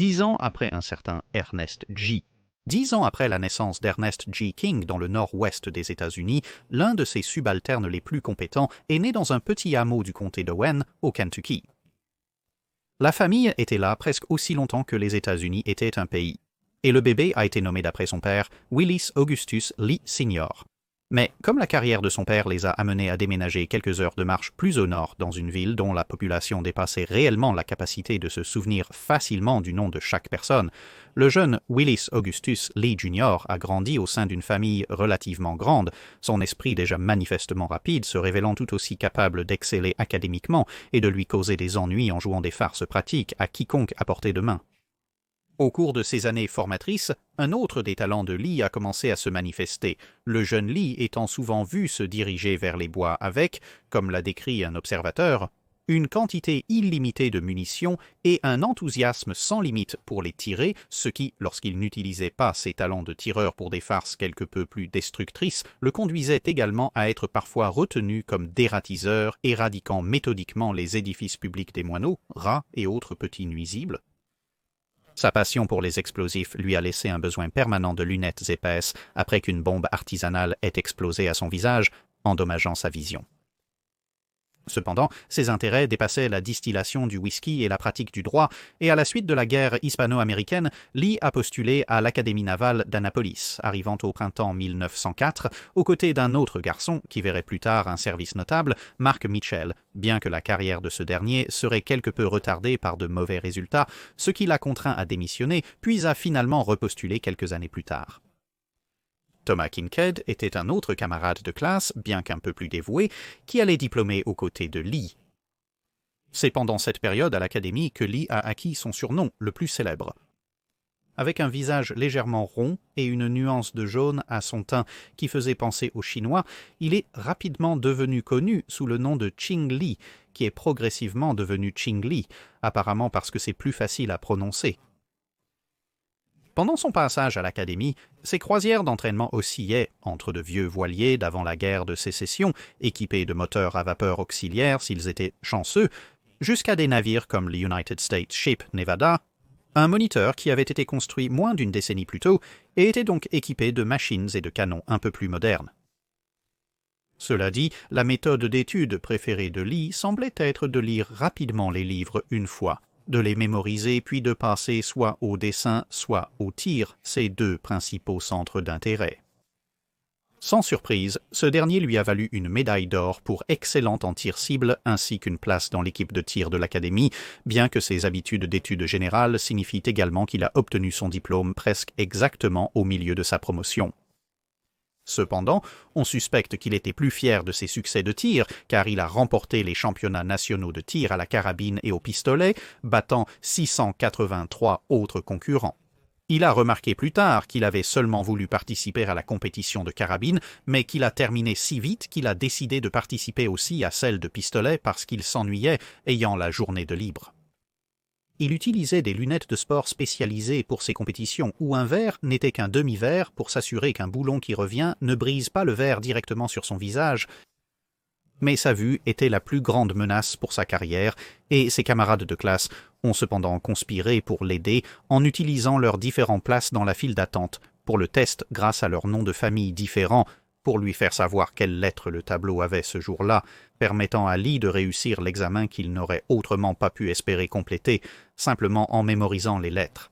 10 ans après un certain Ernest G. 10 ans après la naissance d'Ernest G. King dans le nord-ouest des États-Unis, l'un de ses subalternes les plus compétents est né dans un petit hameau du comté d'Owen, au Kentucky. La famille était là presque aussi longtemps que les États-Unis étaient un pays, et le bébé a été nommé d'après son père, Willis Augustus Lee Sr. Mais comme la carrière de son père les a amenés à déménager quelques heures de marche plus au nord dans une ville dont la population dépassait réellement la capacité de se souvenir facilement du nom de chaque personne, le jeune Willis Augustus Lee Jr. a grandi au sein d'une famille relativement grande, son esprit déjà manifestement rapide se révélant tout aussi capable d'exceller académiquement et de lui causer des ennuis en jouant des farces pratiques à quiconque à portée de main. Au cours de ces années formatrices, un autre des talents de Lee a commencé à se manifester, le jeune Lee étant souvent vu se diriger vers les bois avec, comme l'a décrit un observateur, une quantité illimitée de munitions et un enthousiasme sans limite pour les tirer, ce qui, lorsqu'il n'utilisait pas ses talents de tireur pour des farces quelque peu plus destructrices, le conduisait également à être parfois retenu comme dératiseur, éradiquant méthodiquement les édifices publics des moineaux, rats et autres petits nuisibles. Sa passion pour les explosifs lui a laissé un besoin permanent de lunettes épaisses après qu'une bombe artisanale ait explosé à son visage, endommageant sa vision. Cependant, ses intérêts dépassaient la distillation du whisky et la pratique du droit, et à la suite de la guerre hispano-américaine, Lee a postulé à l'Académie navale d'Annapolis, arrivant au printemps 1904, aux côtés d'un autre garçon qui verrait plus tard un service notable, Mark Mitchell, bien que la carrière de ce dernier serait quelque peu retardée par de mauvais résultats, ce qui l'a contraint à démissionner, puis a finalement repostulé quelques années plus tard. Thomas Kincaid était un autre camarade de classe, bien qu'un peu plus dévoué, qui allait diplômer aux côtés de Lee. C'est pendant cette période à l'Académie que Lee a acquis son surnom le plus célèbre. Avec un visage légèrement rond et une nuance de jaune à son teint qui faisait penser aux Chinois, il est rapidement devenu connu sous le nom de Ching Lee, qui est progressivement devenu Ching Lee, apparemment parce que c'est plus facile à prononcer. Pendant son passage à l'Académie, ses croisières d'entraînement oscillaient entre de vieux voiliers d'avant la guerre de Sécession, équipés de moteurs à vapeur auxiliaire s'ils étaient chanceux, jusqu'à des navires comme le United States Ship Nevada, un moniteur qui avait été construit moins d'une décennie plus tôt et était donc équipé de machines et de canons un peu plus modernes. Cela dit, la méthode d'étude préférée de Lee semblait être de lire rapidement les livres une fois, de les mémoriser puis de passer soit au dessin, soit au tir, ses deux principaux centres d'intérêt. Sans surprise, ce dernier lui a valu une médaille d'or pour excellent en tir cible ainsi qu'une place dans l'équipe de tir de l'Académie, bien que ses habitudes d'études générales signifient également qu'il a obtenu son diplôme presque exactement au milieu de sa promotion. Cependant, on suspecte qu'il était plus fier de ses succès de tir, car il a remporté les championnats nationaux de tir à la carabine et au pistolet, battant 683 autres concurrents. Il a remarqué plus tard qu'il avait seulement voulu participer à la compétition de carabine, mais qu'il a terminé si vite qu'il a décidé de participer aussi à celle de pistolet parce qu'il s'ennuyait, ayant la journée de libre. Il utilisait des lunettes de sport spécialisées pour ces compétitions où un verre n'était qu'un demi-verre pour s'assurer qu'un boulon qui revient ne brise pas le verre directement sur son visage. Mais sa vue était la plus grande menace pour sa carrière et ses camarades de classe ont cependant conspiré pour l'aider en utilisant leurs différentes places dans la file d'attente pour le test grâce à leurs noms de famille différents pour lui faire savoir quelles lettres le tableau avait ce jour-là, permettant à Lee de réussir l'examen qu'il n'aurait autrement pas pu espérer compléter, simplement en mémorisant les lettres.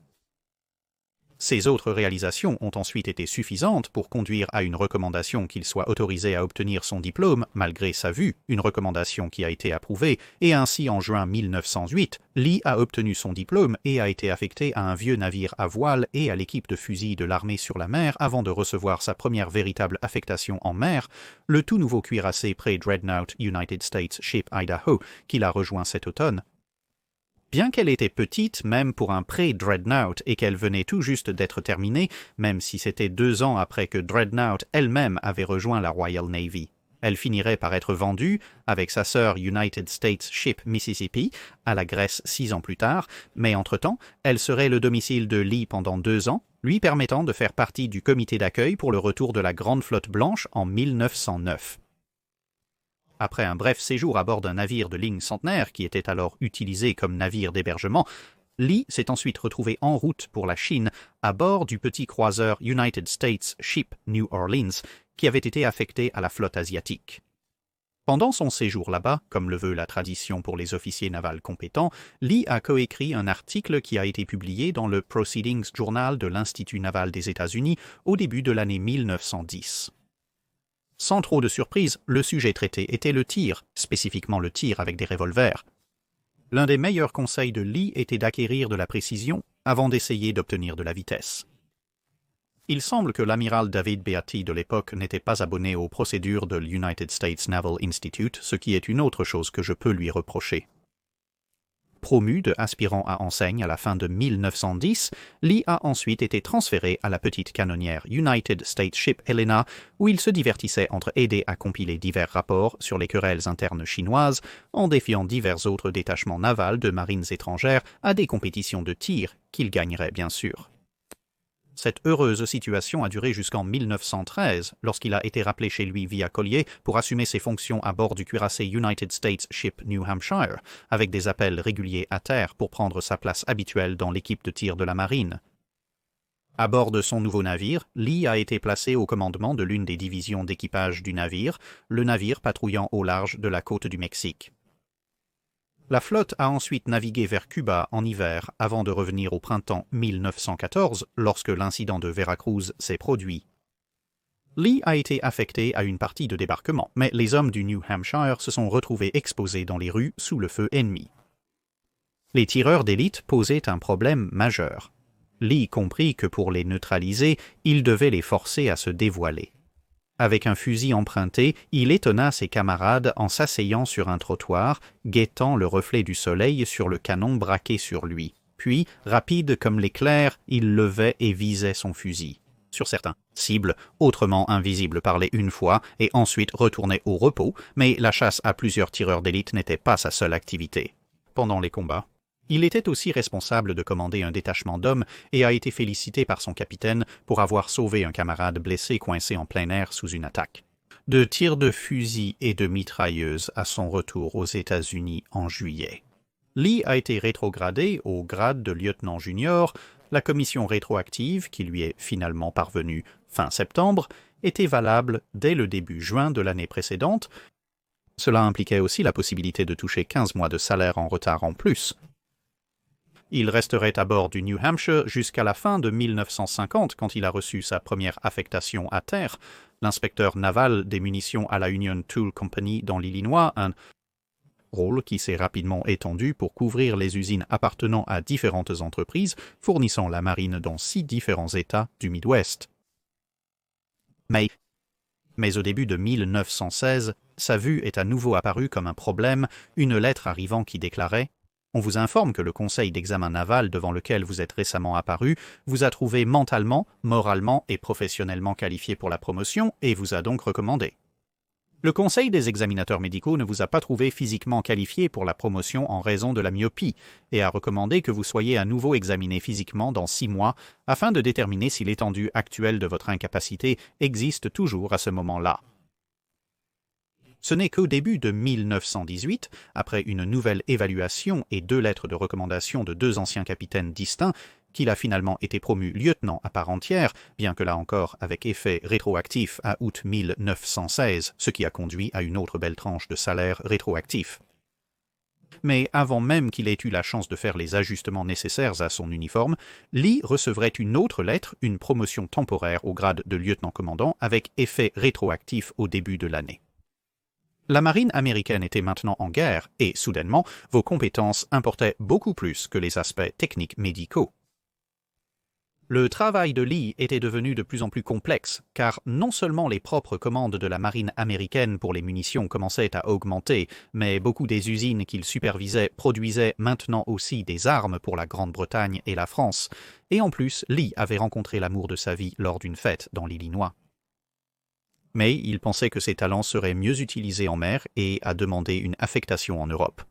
Ces autres réalisations ont ensuite été suffisantes pour conduire à une recommandation qu'il soit autorisé à obtenir son diplôme, malgré sa vue, une recommandation qui a été approuvée, et ainsi en juin 1908, Lee a obtenu son diplôme et a été affecté à un vieux navire à voile et à l'équipe de fusils de l'armée sur la mer avant de recevoir sa première véritable affectation en mer, le tout nouveau cuirassé pré-Dreadnought United States Ship Idaho, qu'il a rejoint cet automne. Bien qu'elle était petite, même pour un pré-Dreadnought, et qu'elle venait tout juste d'être terminée, même si c'était 2 ans après que Dreadnought elle-même avait rejoint la Royal Navy. Elle finirait par être vendue, avec sa sœur United States Ship Mississippi, à la Grèce 6 ans plus tard, mais entre-temps, elle serait le domicile de Lee pendant 2 ans, lui permettant de faire partie du comité d'accueil pour le retour de la Grande Flotte Blanche en 1909. Après un bref séjour à bord d'un navire de ligne centenaire qui était alors utilisé comme navire d'hébergement, Lee s'est ensuite retrouvé en route pour la Chine à bord du petit croiseur United States Ship New Orleans qui avait été affecté à la flotte asiatique. Pendant son séjour là-bas, comme le veut la tradition pour les officiers navals compétents, Lee a coécrit un article qui a été publié dans le Proceedings Journal de l'Institut naval des États-Unis au début de l'année 1910. Sans trop de surprise, le sujet traité était le tir, spécifiquement le tir avec des revolvers. L'un des meilleurs conseils de Lee était d'acquérir de la précision avant d'essayer d'obtenir de la vitesse. Il semble que l'amiral David Beatty de l'époque n'était pas abonné aux procédures de l'United States Naval Institute, ce qui est une autre chose que je peux lui reprocher. Promu de aspirant à enseigne à la fin de 1910, Lee a ensuite été transféré à la petite canonnière United States Ship Helena, où il se divertissait entre aider à compiler divers rapports sur les querelles internes chinoises, en défiant divers autres détachements navals de marines étrangères à des compétitions de tir qu'il gagnerait bien sûr. Cette heureuse situation a duré jusqu'en 1913, lorsqu'il a été rappelé chez lui via courrier pour assumer ses fonctions à bord du cuirassé United States Ship New Hampshire, avec des appels réguliers à terre pour prendre sa place habituelle dans l'équipe de tir de la marine. À bord de son nouveau navire, Lee a été placé au commandement de l'une des divisions d'équipage du navire, le navire patrouillant au large de la côte du Mexique. La flotte a ensuite navigué vers Cuba en hiver avant de revenir au printemps 1914 lorsque l'incident de Veracruz s'est produit. Lee a été affecté à une partie de débarquement, mais les hommes du New Hampshire se sont retrouvés exposés dans les rues sous le feu ennemi. Les tireurs d'élite posaient un problème majeur. Lee comprit que pour les neutraliser, il devait les forcer à se dévoiler. Avec un fusil emprunté, il étonna ses camarades en s'asseyant sur un trottoir, guettant le reflet du soleil sur le canon braqué sur lui. Puis, rapide comme l'éclair, il levait et visait son fusil sur certains cibles, autrement invisibles parlaient une fois et ensuite retournaient au repos, mais la chasse à plusieurs tireurs d'élite n'était pas sa seule activité. Pendant les combats, il était aussi responsable de commander un détachement d'hommes et a été félicité par son capitaine pour avoir sauvé un camarade blessé coincé en plein air sous une attaque. De tirs de fusil et de mitrailleuses à son retour aux États-Unis en juillet. Lee a été rétrogradé au grade de lieutenant junior. La commission rétroactive, qui lui est finalement parvenue fin septembre, était valable dès le début juin de l'année précédente. Cela impliquait aussi la possibilité de toucher 15 mois de salaire en retard en plus. Il resterait à bord du New Hampshire jusqu'à la fin de 1950 quand il a reçu sa première affectation à terre, l'inspecteur naval des munitions à la Union Tool Company dans l'Illinois, un rôle qui s'est rapidement étendu pour couvrir les usines appartenant à différentes entreprises fournissant la marine dans 6 différents États du Midwest. Mais au début de 1916, sa vue est à nouveau apparue comme un problème, une lettre arrivant qui déclarait « On vous informe que le conseil d'examen naval devant lequel vous êtes récemment apparu vous a trouvé mentalement, moralement et professionnellement qualifié pour la promotion et vous a donc recommandé. Le conseil des examinateurs médicaux ne vous a pas trouvé physiquement qualifié pour la promotion en raison de la myopie et a recommandé que vous soyez à nouveau examiné physiquement dans 6 mois afin de déterminer si l'étendue actuelle de votre incapacité existe toujours à ce moment-là. » Ce n'est qu'au début de 1918, après une nouvelle évaluation et 2 lettres de recommandation de 2 anciens capitaines distincts, qu'il a finalement été promu lieutenant à part entière, bien que là encore avec effet rétroactif à août 1916, ce qui a conduit à une autre belle tranche de salaire rétroactif. Mais avant même qu'il ait eu la chance de faire les ajustements nécessaires à son uniforme, Lee recevrait une autre lettre, une promotion temporaire au grade de lieutenant-commandant avec effet rétroactif au début de l'année. La marine américaine était maintenant en guerre et, soudainement, vos compétences importaient beaucoup plus que les aspects techniques médicaux. Le travail de Lee était devenu de plus en plus complexe, car non seulement les propres commandes de la marine américaine pour les munitions commençaient à augmenter, mais beaucoup des usines qu'il supervisait produisaient maintenant aussi des armes pour la Grande-Bretagne et la France, et en plus, Lee avait rencontré l'amour de sa vie lors d'une fête dans l'Illinois. Mais il pensait que ses talents seraient mieux utilisés en mer et a demandé une affectation en Europe.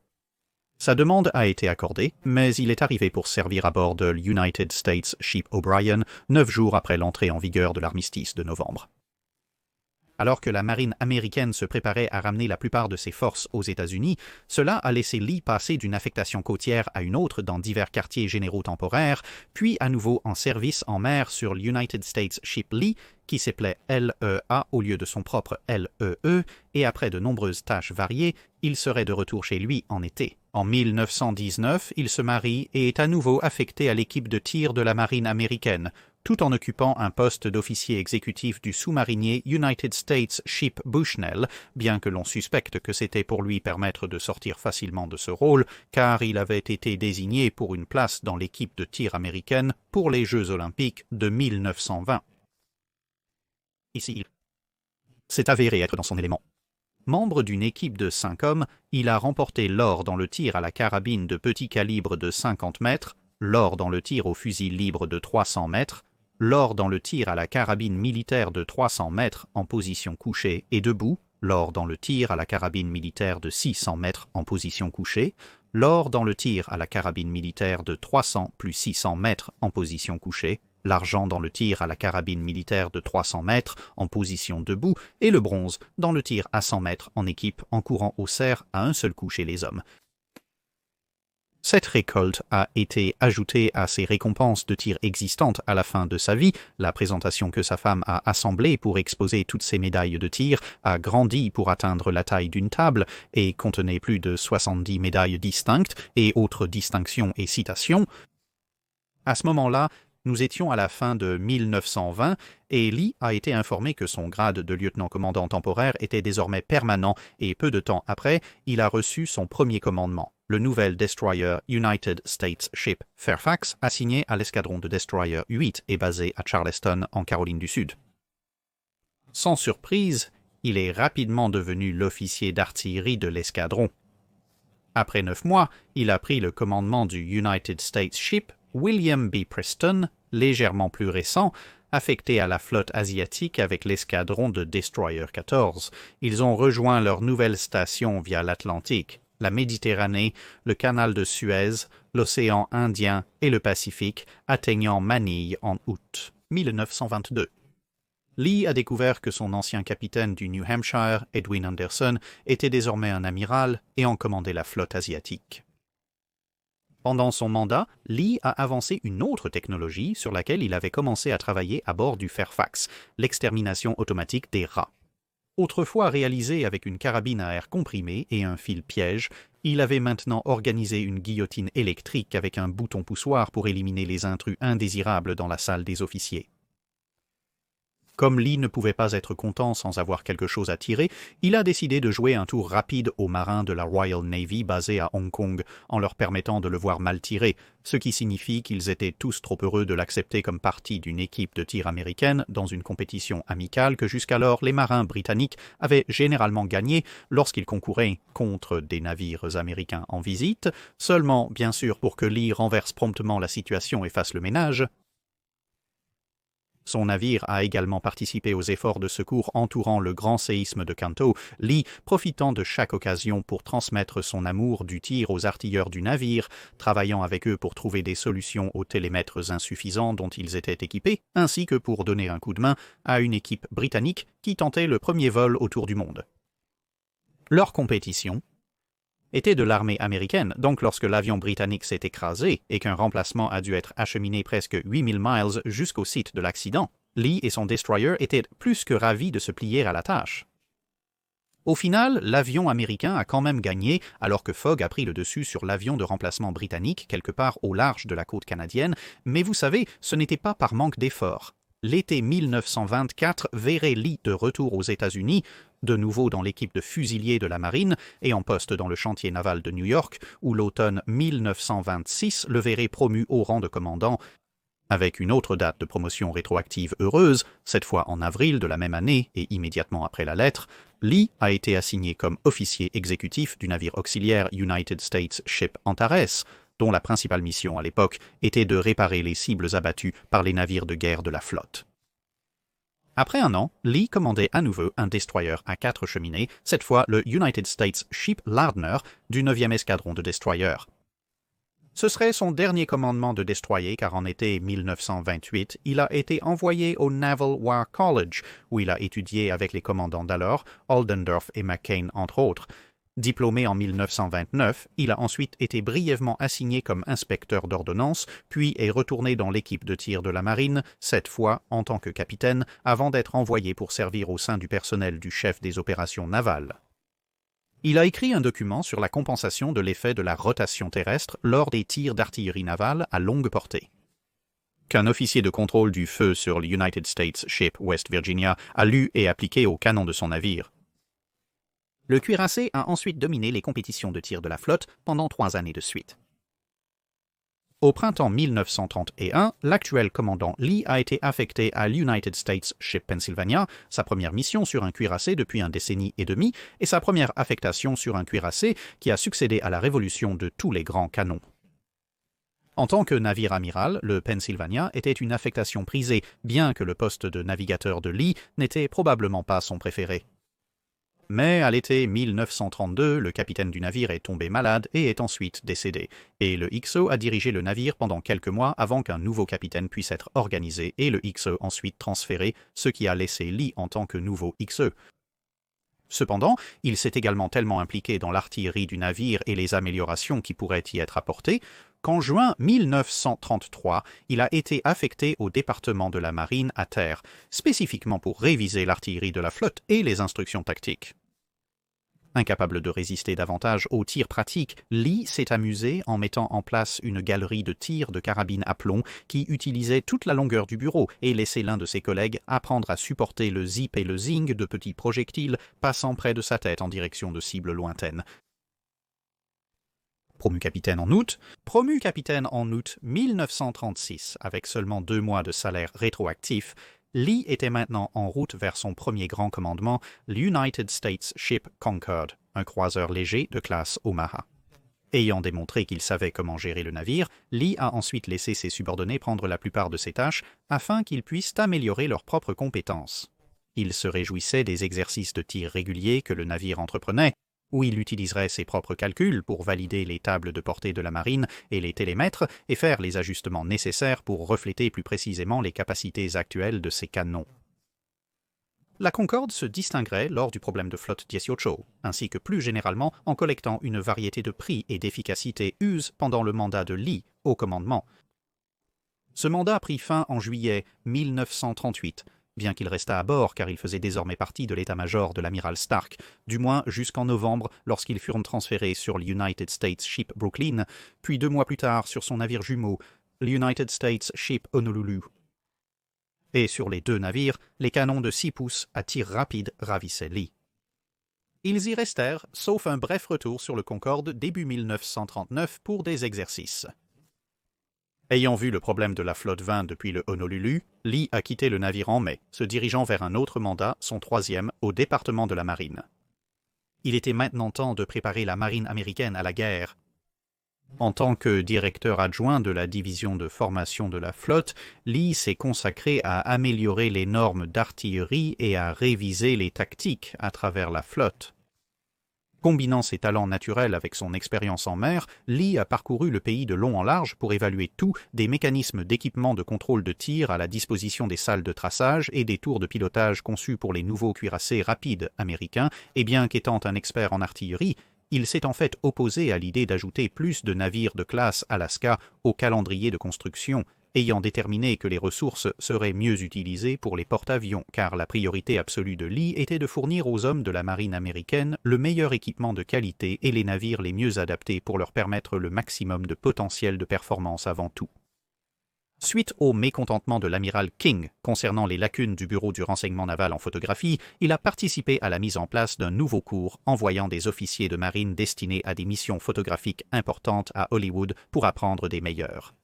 Sa demande a été accordée, mais il est arrivé pour servir à bord de l'United States Ship O'Brien 9 jours après l'entrée en vigueur de l'armistice de novembre. Alors que la marine américaine se préparait à ramener la plupart de ses forces aux États-Unis, cela a laissé Lee passer d'une affectation côtière à une autre dans divers quartiers généraux temporaires, puis à nouveau en service en mer sur l'United States Ship Lee, qui s'appelait LEA au lieu de son propre LEE, et après de nombreuses tâches variées, il serait de retour chez lui en été. En 1919, il se marie et est à nouveau affecté à l'équipe de tir de la marine américaine, tout en occupant un poste d'officier exécutif du sous-marinier United States Ship Bushnell, bien que l'on suspecte que c'était pour lui permettre de sortir facilement de ce rôle, car il avait été désigné pour une place dans l'équipe de tir américaine pour les Jeux olympiques de 1920. Ici, c'est avéré être dans son élément. Membre d'une équipe de 5 hommes, il a remporté l'or dans le tir à la carabine de petit calibre de 50 mètres, l'or dans le tir au fusil libre de 300 mètres, l'or dans le tir à la carabine militaire de 300 mètres en position couchée et debout, l'or dans le tir à la carabine militaire de 600 mètres en position couchée, l'or dans le tir à la carabine militaire de 300 plus 600 mètres en position couchée, l'argent dans le tir à la carabine militaire de 300 mètres en position debout et le bronze dans le tir à 100 mètres en équipe en courant au cerf à un seul coup chez les hommes. Cette récolte a été ajoutée à ses récompenses de tir existantes à la fin de sa vie. La présentation que sa femme a assemblée pour exposer toutes ses médailles de tir a grandi pour atteindre la taille d'une table et contenait plus de 70 médailles distinctes et autres distinctions et citations. À ce moment-là, nous étions à la fin de 1920 et Lee a été informé que son grade de lieutenant-commandant temporaire était désormais permanent et peu de temps après, il a reçu son premier commandement. Le nouvel destroyer United States Ship Fairfax, assigné à l'escadron de destroyer 8 et basé à Charleston en Caroline du Sud. Sans surprise, il est rapidement devenu l'officier d'artillerie de l'escadron. Après 9 mois, il a pris le commandement du United States Ship William B. Preston, légèrement plus récent, affecté à la flotte asiatique avec l'escadron de Destroyer 14. Ils ont rejoint leur nouvelle station via l'Atlantique, la Méditerranée, le canal de Suez, l'océan Indien et le Pacifique, atteignant Manille en août 1922. Lee a découvert que son ancien capitaine du New Hampshire, Edwin Anderson, était désormais un amiral et en commandait la flotte asiatique. Pendant son mandat, Lee a avancé une autre technologie sur laquelle il avait commencé à travailler à bord du Fairfax, l'extermination automatique des rats. Autrefois réalisé avec une carabine à air comprimé et un fil piège, il avait maintenant organisé une guillotine électrique avec un bouton poussoir pour éliminer les intrus indésirables dans la salle des officiers. Comme Lee ne pouvait pas être content sans avoir quelque chose à tirer, il a décidé de jouer un tour rapide aux marins de la Royal Navy basés à Hong Kong, en leur permettant de le voir mal tirer, ce qui signifie qu'ils étaient tous trop heureux de l'accepter comme partie d'une équipe de tir américaine dans une compétition amicale que jusqu'alors les marins britanniques avaient généralement gagné lorsqu'ils concouraient contre des navires américains en visite, seulement bien sûr pour que Lee renverse promptement la situation et fasse le ménage. Son navire a également participé aux efforts de secours entourant le grand séisme de Kanto, Lee profitant de chaque occasion pour transmettre son amour du tir aux artilleurs du navire, travaillant avec eux pour trouver des solutions aux télémètres insuffisants dont ils étaient équipés, ainsi que pour donner un coup de main à une équipe britannique qui tentait le premier vol autour du monde. Leur compétition était de l'armée américaine, donc lorsque l'avion britannique s'est écrasé et qu'un remplacement a dû être acheminé presque 8000 miles jusqu'au site de l'accident, Lee et son destroyer étaient plus que ravis de se plier à la tâche. Au final, l'avion américain a quand même gagné alors que Fogg a pris le dessus sur l'avion de remplacement britannique quelque part au large de la côte canadienne, mais vous savez, ce n'était pas par manque d'efforts. L'été 1924 verrait Lee de retour aux États-Unis, de nouveau dans l'équipe de fusiliers de la marine et en poste dans le chantier naval de New York, où l'automne 1926 le verrait promu au rang de commandant, avec une autre date de promotion rétroactive heureuse, cette fois en avril de la même année et immédiatement après la lettre. Lee a été assigné comme officier exécutif du navire auxiliaire United States Ship Antares, dont la principale mission à l'époque était de réparer les cibles abattues par les navires de guerre de la flotte. Après un an, Lee commandait à nouveau un destroyer à 4 cheminées, cette fois le United States Ship Lardner du 9e escadron de destroyers. Ce serait son dernier commandement de destroyer car en été 1928, il a été envoyé au Naval War College, où il a étudié avec les commandants d'alors, Oldendorf et McCain entre autres. Diplômé en 1929, il a ensuite été brièvement assigné comme inspecteur d'ordonnance, puis est retourné dans l'équipe de tir de la marine, cette fois en tant que capitaine, avant d'être envoyé pour servir au sein du personnel du chef des opérations navales. Il a écrit un document sur la compensation de l'effet de la rotation terrestre lors des tirs d'artillerie navale à longue portée. Qu'un officier de contrôle du feu sur l'United States Ship West Virginia a lu et appliqué au canon de son navire. Le cuirassé a ensuite dominé les compétitions de tir de la flotte pendant 3 années de suite. Au printemps 1931, l'actuel commandant Lee a été affecté à l'United States Ship Pennsylvania, sa première mission sur un cuirassé depuis 1 décennie et demie, et sa première affectation sur un cuirassé qui a succédé à la révolution de tous les grands canons. En tant que navire amiral, le Pennsylvania était une affectation prisée, bien que le poste de navigateur de Lee n'était probablement pas son préféré. Mais à l'été 1932, le capitaine du navire est tombé malade et est ensuite décédé, et le XO a dirigé le navire pendant quelques mois avant qu'un nouveau capitaine puisse être organisé et le XO ensuite transféré, ce qui a laissé Lee en tant que nouveau XE. Cependant, il s'est également tellement impliqué dans l'artillerie du navire et les améliorations qui pourraient y être apportées, qu'en juin 1933, il a été affecté au département de la marine à terre, spécifiquement pour réviser l'artillerie de la flotte et les instructions tactiques. Incapable de résister davantage aux tirs pratiques, Lee s'est amusé en mettant en place une galerie de tirs de carabines à plomb qui utilisait toute la longueur du bureau et laissait l'un de ses collègues apprendre à supporter le zip et le zing de petits projectiles passant près de sa tête en direction de cibles lointaines. Promu capitaine en août 1936, avec seulement 2 mois de salaire rétroactif, Lee était maintenant en route vers son premier grand commandement, l'United States Ship Concord, un croiseur léger de classe Omaha. Ayant démontré qu'il savait comment gérer le navire, Lee a ensuite laissé ses subordonnés prendre la plupart de ses tâches afin qu'ils puissent améliorer leurs propres compétences. Il se réjouissait des exercices de tir réguliers que le navire entreprenait, où il utiliserait ses propres calculs pour valider les tables de portée de la marine et les télémètres et faire les ajustements nécessaires pour refléter plus précisément les capacités actuelles de ses canons. La Concorde se distinguerait lors du problème de flotte 18, ainsi que plus généralement en collectant une variété de prix et d'efficacité use pendant le mandat de Lee au commandement. Ce mandat prit fin en juillet 1938, bien qu'il restât à bord car il faisait désormais partie de l'état-major de l'amiral Stark, du moins jusqu'en novembre lorsqu'ils furent transférés sur l'United States Ship Brooklyn, puis 2 mois plus tard sur son navire jumeau, l'United States Ship Honolulu. Et sur les 2 navires, les canons de 6 pouces à tir rapide ravissaient Lee. Ils y restèrent, sauf un bref retour sur le Concorde début 1939 pour des exercices. Ayant vu le problème de la flotte 20 depuis le Honolulu, Lee a quitté le navire en mai, se dirigeant vers un autre mandat, son 3e, au département de la marine. Il était maintenant temps de préparer la marine américaine à la guerre. En tant que directeur adjoint de la division de formation de la flotte, Lee s'est consacré à améliorer les normes d'artillerie et à réviser les tactiques à travers la flotte. Combinant ses talents naturels avec son expérience en mer, Lee a parcouru le pays de long en large pour évaluer tout, des mécanismes d'équipement de contrôle de tir à la disposition des salles de traçage et des tours de pilotage conçus pour les nouveaux cuirassés rapides américains, et bien qu'étant un expert en artillerie, il s'est en fait opposé à l'idée d'ajouter plus de navires de classe Alaska au calendrier de construction, ayant déterminé que les ressources seraient mieux utilisées pour les porte-avions, car la priorité absolue de Lee était de fournir aux hommes de la marine américaine le meilleur équipement de qualité et les navires les mieux adaptés pour leur permettre le maximum de potentiel de performance avant tout. Suite au mécontentement de l'amiral King concernant les lacunes du Bureau du renseignement naval en photographie, il a participé à la mise en place d'un nouveau cours envoyant des officiers de marine destinés à des missions photographiques importantes à Hollywood pour apprendre des meilleurs.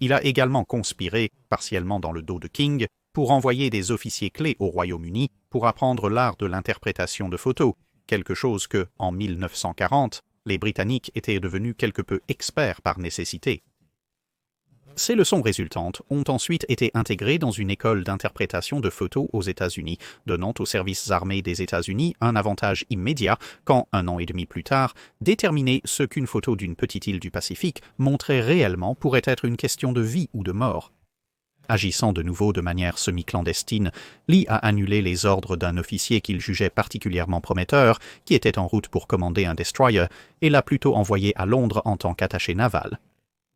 Il a également conspiré, partiellement dans le dos de King, pour envoyer des officiers clés au Royaume-Uni pour apprendre l'art de l'interprétation de photos, quelque chose que, en 1940, les Britanniques étaient devenus quelque peu experts par nécessité. Ces leçons résultantes ont ensuite été intégrées dans une école d'interprétation de photos aux États-Unis, donnant aux services armés des États-Unis un avantage immédiat quand, 1 an et demi plus tard, déterminer ce qu'une photo d'une petite île du Pacifique montrait réellement pourrait être une question de vie ou de mort. Agissant de nouveau de manière semi-clandestine, Lee a annulé les ordres d'un officier qu'il jugeait particulièrement prometteur, qui était en route pour commander un destroyer, et l'a plutôt envoyé à Londres en tant qu'attaché naval.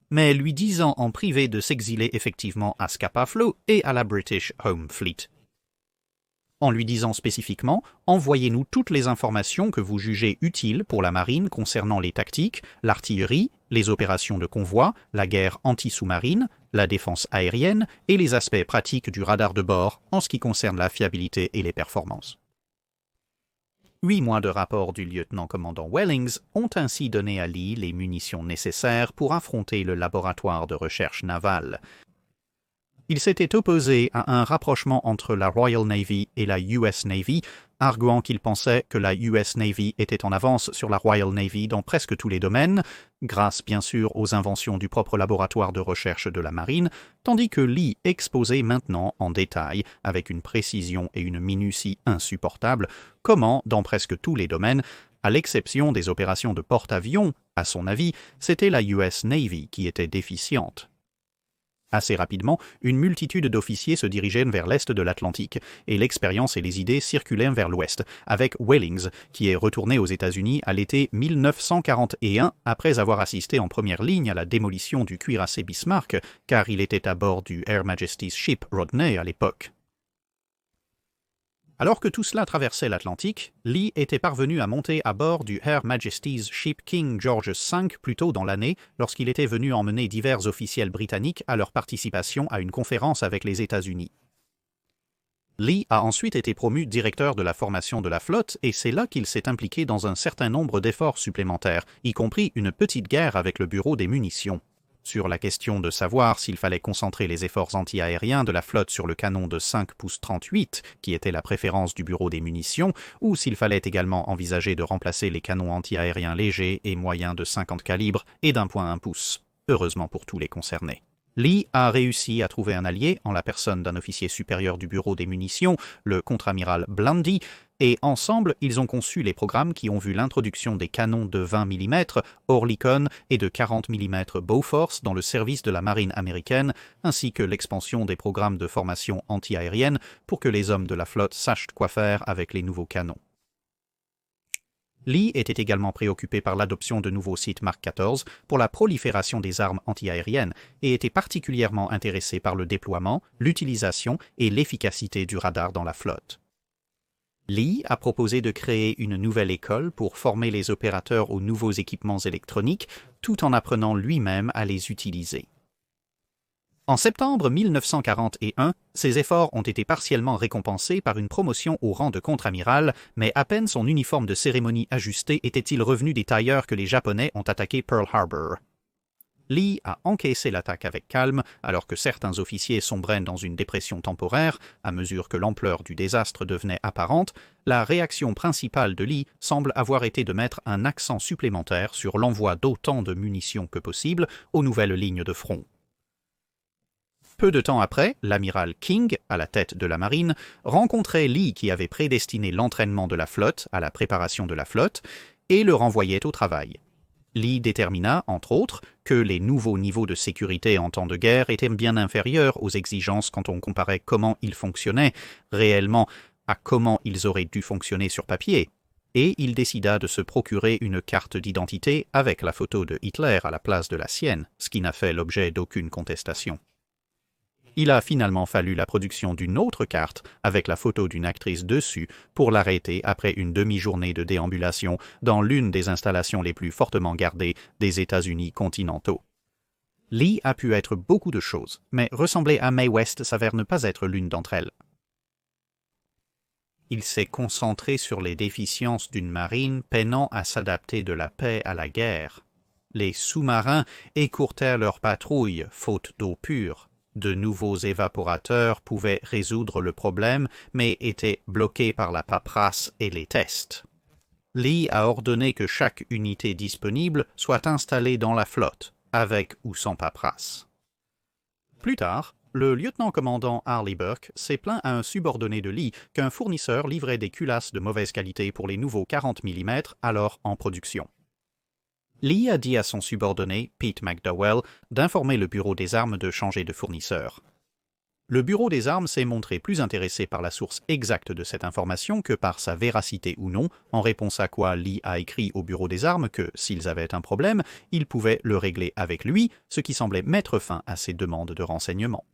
Mais lui disant en privé de s'exiler effectivement à Scapa Flow et à la British Home Fleet. En lui disant spécifiquement « Envoyez-nous toutes les informations que vous jugez utiles pour la marine concernant les tactiques, l'artillerie, les opérations de convoi, la guerre anti-sous-marine, la défense aérienne et les aspects pratiques du radar de bord en ce qui concerne la fiabilité et les performances. » 8 mois de rapport du lieutenant-commandant Wellings ont ainsi donné à Lee les munitions nécessaires pour affronter le laboratoire de recherche navale. Il s'était opposé à un rapprochement entre la Royal Navy et la US Navy, arguant qu'il pensait que la US Navy était en avance sur la Royal Navy dans presque tous les domaines, grâce bien sûr aux inventions du propre laboratoire de recherche de la marine, tandis que Lee exposait maintenant en détail, avec une précision et une minutie insupportables, comment, dans presque tous les domaines, à l'exception des opérations de porte-avions, à son avis, c'était la US Navy qui était déficiente. Assez rapidement, une multitude d'officiers se dirigeaient vers l'est de l'Atlantique, et l'expérience et les idées circulaient vers l'ouest, avec Wellings, qui est retourné aux États-Unis à l'été 1941 après avoir assisté en première ligne à la démolition du cuirassé Bismarck, car il était à bord du Her Majesty's Ship Rodney à l'époque. Alors que tout cela traversait l'Atlantique, Lee était parvenu à monter à bord du Her Majesty's Ship King George V plus tôt dans l'année, lorsqu'il était venu emmener divers officiels britanniques à leur participation à une conférence avec les États-Unis. Lee a ensuite été promu directeur de la formation de la flotte et c'est là qu'il s'est impliqué dans un certain nombre d'efforts supplémentaires, y compris une petite guerre avec le bureau des munitions. Sur la question de savoir s'il fallait concentrer les efforts anti-aériens de la flotte sur le canon de 5 pouces 38, qui était la préférence du bureau des munitions, ou s'il fallait également envisager de remplacer les canons anti-aériens légers et moyens de 50 calibres et d'1,1 pouce, heureusement pour tous les concernés. Lee a réussi à trouver un allié en la personne d'un officier supérieur du bureau des munitions, le contre-amiral Blandy, et ensemble, ils ont conçu les programmes qui ont vu l'introduction des canons de 20 mm Oerlikon et de 40 mm Bofors dans le service de la marine américaine, ainsi que l'expansion des programmes de formation anti-aérienne pour que les hommes de la flotte sachent quoi faire avec les nouveaux canons. Lee était également préoccupé par l'adoption de nouveaux sites Mark XIV pour la prolifération des armes antiaériennes et était particulièrement intéressé par le déploiement, l'utilisation et l'efficacité du radar dans la flotte. Lee a proposé de créer une nouvelle école pour former les opérateurs aux nouveaux équipements électroniques tout en apprenant lui-même à les utiliser. En septembre 1941, ses efforts ont été partiellement récompensés par une promotion au rang de contre-amiral, mais à peine son uniforme de cérémonie ajusté était-il revenu des tailleurs que les Japonais ont attaqué Pearl Harbor. Lee a encaissé l'attaque avec calme, alors que certains officiers sombraient dans une dépression temporaire, à mesure que l'ampleur du désastre devenait apparente. La réaction principale de Lee semble avoir été de mettre un accent supplémentaire sur l'envoi d'autant de munitions que possible aux nouvelles lignes de front. Peu de temps après, l'amiral King, à la tête de la marine, rencontrait Lee qui avait prédestiné l'entraînement de la flotte à la préparation de la flotte et le renvoyait au travail. Lee détermina, entre autres, que les nouveaux niveaux de sécurité en temps de guerre étaient bien inférieurs aux exigences quand on comparait comment ils fonctionnaient réellement à comment ils auraient dû fonctionner sur papier, et il décida de se procurer une carte d'identité avec la photo de Hitler à la place de la sienne, ce qui n'a fait l'objet d'aucune contestation. Il a finalement fallu la production d'une autre carte avec la photo d'une actrice dessus pour l'arrêter après une demi-journée de déambulation dans l'une des installations les plus fortement gardées des États-Unis continentaux. Lee a pu être beaucoup de choses, mais ressembler à Mae West s'avère ne pas être l'une d'entre elles. Il s'est concentré sur les déficiences d'une marine peinant à s'adapter de la paix à la guerre. Les sous-marins écourtèrent leurs patrouilles, faute d'eau pure. De nouveaux évaporateurs pouvaient résoudre le problème, mais étaient bloqués par la paperasse et les tests. Lee a ordonné que chaque unité disponible soit installée dans la flotte, avec ou sans paperasse. Plus tard, le lieutenant-commandant Harley Burke s'est plaint à un subordonné de Lee qu'un fournisseur livrait des culasses de mauvaise qualité pour les nouveaux 40 mm alors en production. Lee a dit à son subordonné, Pete McDowell, d'informer le bureau des armes de changer de fournisseur. Le bureau des armes s'est montré plus intéressé par la source exacte de cette information que par sa véracité ou non, en réponse à quoi Lee a écrit au bureau des armes que, s'ils avaient un problème, ils pouvaient le régler avec lui, ce qui semblait mettre fin à ses demandes de renseignements.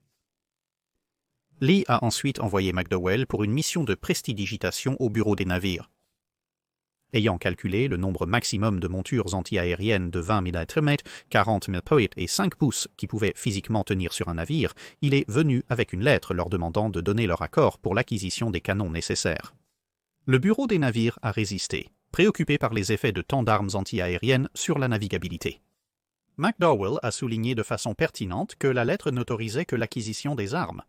Lee a ensuite envoyé McDowell pour une mission de prestidigitation au bureau des navires. Ayant calculé le nombre maximum de montures anti-aériennes de 20 mm, 40 mm et 5 pouces qui pouvaient physiquement tenir sur un navire, il est venu avec une lettre leur demandant de donner leur accord pour l'acquisition des canons nécessaires. Le bureau des navires a résisté, préoccupé par les effets de tant d'armes anti-aériennes sur la navigabilité. McDowell a souligné de façon pertinente que la lettre n'autorisait que l'acquisition des armes.